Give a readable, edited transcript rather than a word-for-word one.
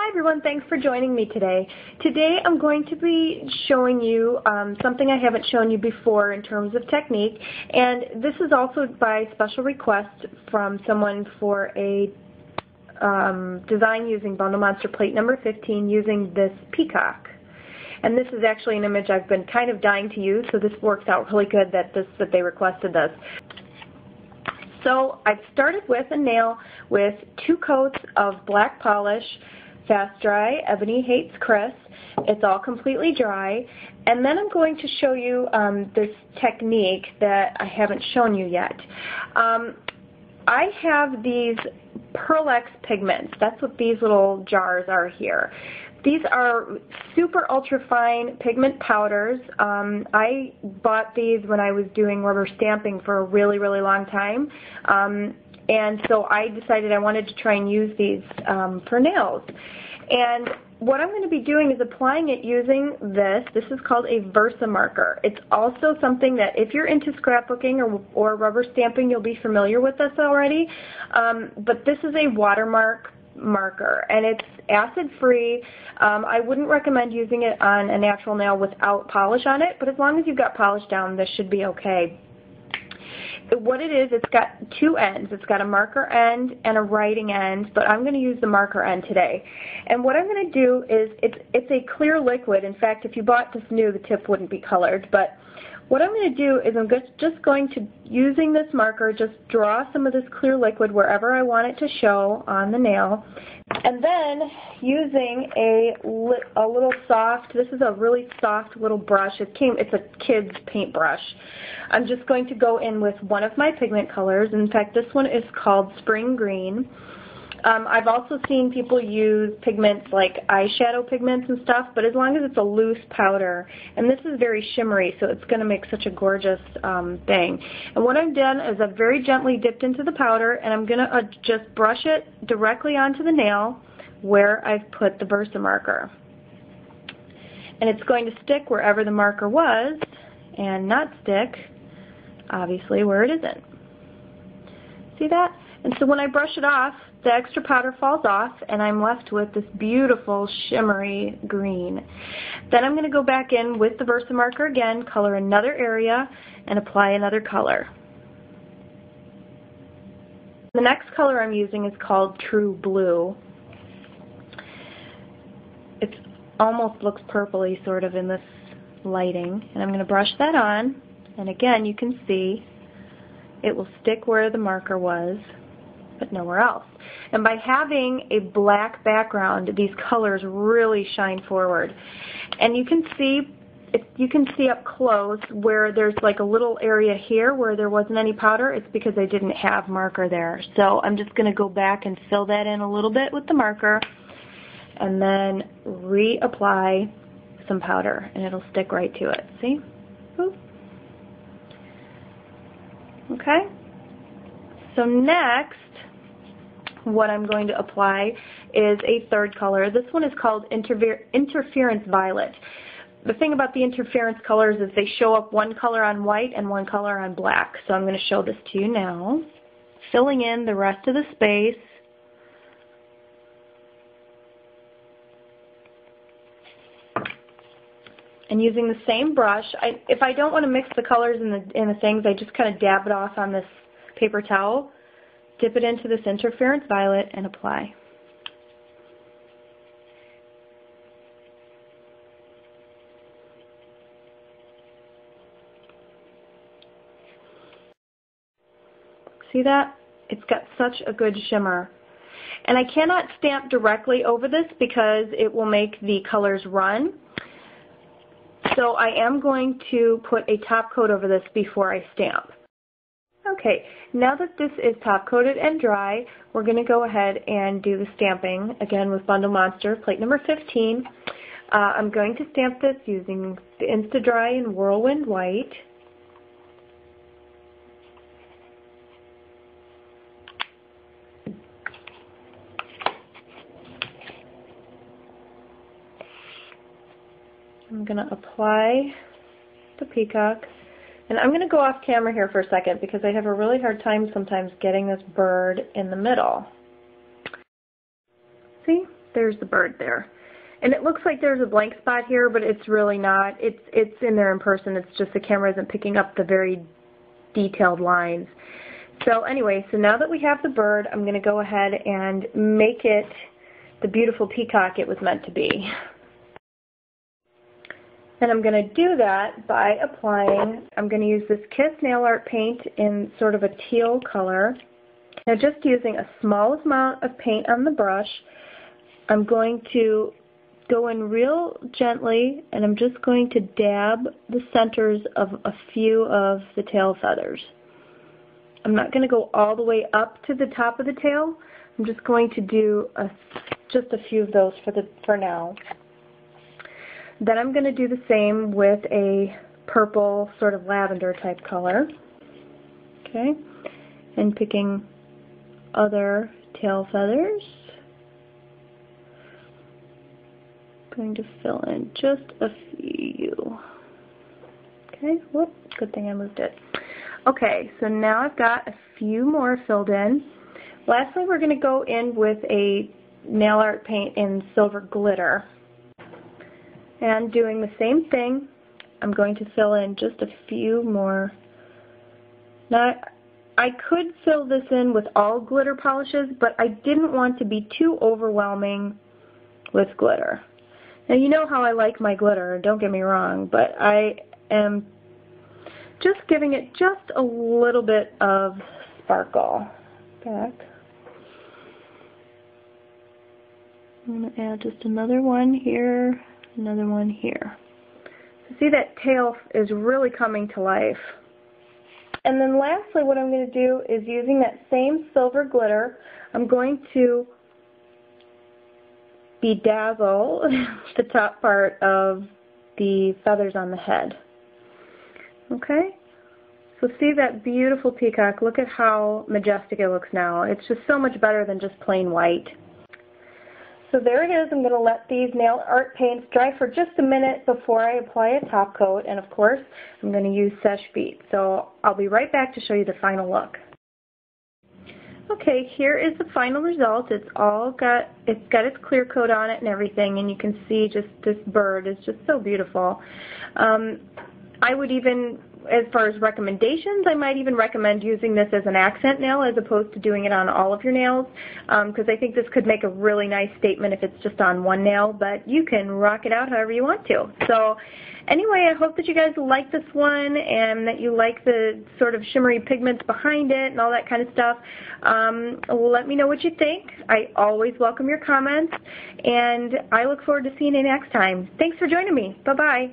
Hi everyone, thanks for joining me today. Today I'm going to be showing you something I haven't shown you before in terms of technique, and this is also by special request from someone for a design using Bundle Monster plate number 15 using this Peacock. And this is actually an image I've been kind of dying to use, so this works out really good that they requested this. So I've started with a nail with 2 coats of black polish, Fast Dry, Ebony Hates Chris. It's all completely dry. And then I'm going to show you this technique that I haven't shown you yet. I have these Pearl X pigments. That's what these little jars are here. These are super ultra fine pigment powders. I bought these when I was doing rubber stamping for a really, really long time. And so I decided I wanted to try and use these for nails. And what I'm going to be doing is applying it using this. This is called a Versa marker. It's also something that if you're into scrapbooking or rubber stamping, you'll be familiar with this already. But this is a watermark marker, and it's acid-free. I wouldn't recommend using it on a natural nail without polish on it, but as long as you've got polish down, this should be okay. What it is, it's got 2 ends. It's got a marker end and a writing end, but I'm going to use the marker end today. And what I'm going to do is, it's a clear liquid. In fact, if you bought this new, the tip wouldn't be colored. But what I'm going to do is I'm just going to, using this marker, just draw some of this clear liquid wherever I want it to show on the nail. And then using a little soft, this is a really soft little brush. It's a kid's paintbrush. I'm just going to go in with one of my pigment colors. In fact, this one is called Spring Green. I've also seen people use pigments like eyeshadow pigments and stuff, but as long as it's a loose powder. And this is very shimmery, so it's going to make such a gorgeous thing. And what I've done is I've very gently dipped into the powder, and I'm going to just brush it directly onto the nail where I've put the Versa marker. And it's going to stick wherever the marker was, and not stick, obviously, where it isn't. See that? And so when I brush it off, the extra powder falls off, and I'm left with this beautiful shimmery green. Then I'm going to go back in with the Versa marker again, color another area, and apply another color. The next color I'm using is called True Blue. It almost looks purpley sort of in this lighting, and I'm going to brush that on, and again you can see it will stick where the marker was, but nowhere else. And by having a black background, these colors really shine forward. And you can see up close where there's like a little area here where there wasn't any powder. It's because I didn't have marker there. So I'm just going to go back and fill that in a little bit with the marker, and then reapply some powder, and it'll stick right to it. See? Boop. Okay. So next, what I'm going to apply is a third color. This one is called Interference Violet. The thing about the interference colors is they show up one color on white and one color on black. So I'm going to show this to you now. Filling in the rest of the space. And using the same brush, if I don't want to mix the colors in the things, I just kind of dab it off on this paper towel. Dip it into this Interference Violet and apply. See that? It's got such a good shimmer. And I cannot stamp directly over this because it will make the colors run. So I am going to put a top coat over this before I stamp. Okay, now that this is top coated and dry, we're going to go ahead and do the stamping again with Bundle Monster plate number 15. I'm going to stamp this using the Insta-Dry and Whirlwind White. I'm going to apply the Peacock. And I'm going to go off camera here for a second because I have a really hard time sometimes getting this bird in the middle. See? there's the bird there. And it looks like there's a blank spot here, but it's really not. It's in there in person. It's just the camera isn't picking up the very detailed lines. So anyway, so now that we have the bird, I'm going to go ahead and make it the beautiful peacock it was meant to be. And I'm going to do that by applying, I'm going to use this Kiss nail art paint in sort of a teal color. Now just using a small amount of paint on the brush, I'm going to go in real gently, and I'm just going to dab the centers of a few of the tail feathers. I'm not going to go all the way up to the top of the tail. I'm just going to do just a few of those for now. Then I'm going to do the same with a purple sort of lavender type color. Okay, and picking other tail feathers. Going to fill in just a few. Okay, whoop, good thing I moved it. Okay, so now I've got a few more filled in. Lastly, we're going to go in with a nail art paint in silver glitter. And doing the same thing, I'm going to fill in just a few more. Now, I could fill this in with all glitter polishes, but I didn't want to be too overwhelming with glitter. Now, you know how I like my glitter, don't get me wrong, but I am just giving it just a little bit of sparkle. Back. I'm going to add just another one here, another one here. So see, that tail is really coming to life. And then lastly, what I'm going to do is using that same silver glitter, I'm going to bedazzle the top part of the feathers on the head. Okay? So see that beautiful peacock? Look at how majestic it looks now. It's just so much better than just plain white. So there it is. I'm going to let these nail art paints dry for just a minute before I apply a top coat. And of course, I'm going to use Seche Beat. So I'll be right back to show you the final look. Okay, here is the final result. It's got its clear coat on it and everything, and you can see just this bird is just so beautiful. I would even, as far as recommendations, I might even recommend using this as an accent nail as opposed to doing it on all of your nails, because I think this could make a really nice statement if it's just on one nail, but you can rock it out however you want to. So anyway, I hope that you guys like this one and that you like the sort of shimmery pigments behind it and all that kind of stuff. Let me know what you think. I always welcome your comments, and I look forward to seeing you next time. Thanks for joining me. Bye-bye.